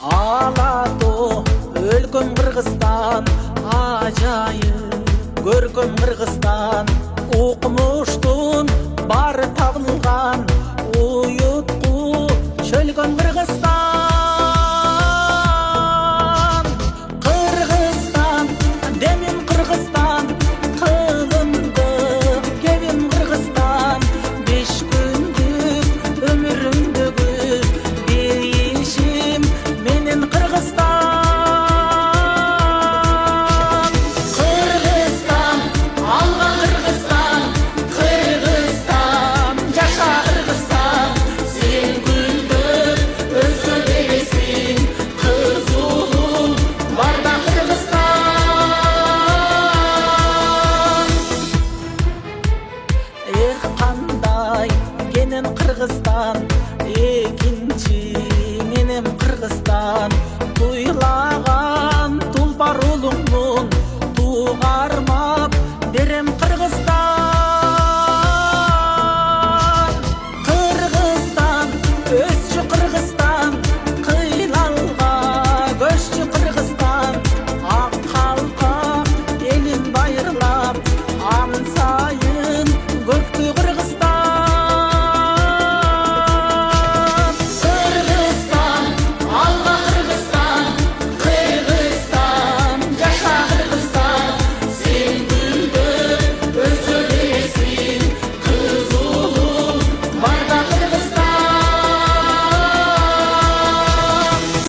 Алато өлкөм Кыргызстан, ажайып көркөм Кыргызстан, укмуштун бары табылган, уютку чөлгөн Кыргызстан. Кыргызстан, демим Кыргызстан, кылымды кебим Кыргызстан, 5 күндүк өмүрүмдөгү дейишим менен Кыргызстан. Кыргызстан, алган Кыргызстан, Кыргызстан, жаша Кыргызстан, сен гүлдөп өсө бересиң, кыз улуң барда Кыргызстан. Эх, кандай кенен Кыргызстан, экинчи менен Кыргызстан, туйлаган тулпар улуңмун, тугармап берем Кыргызстан. Кыргызстан, өсчү Кыргызстан, кыйналга көччү Кыргызстан, ак калка элин байырлап, ан сайын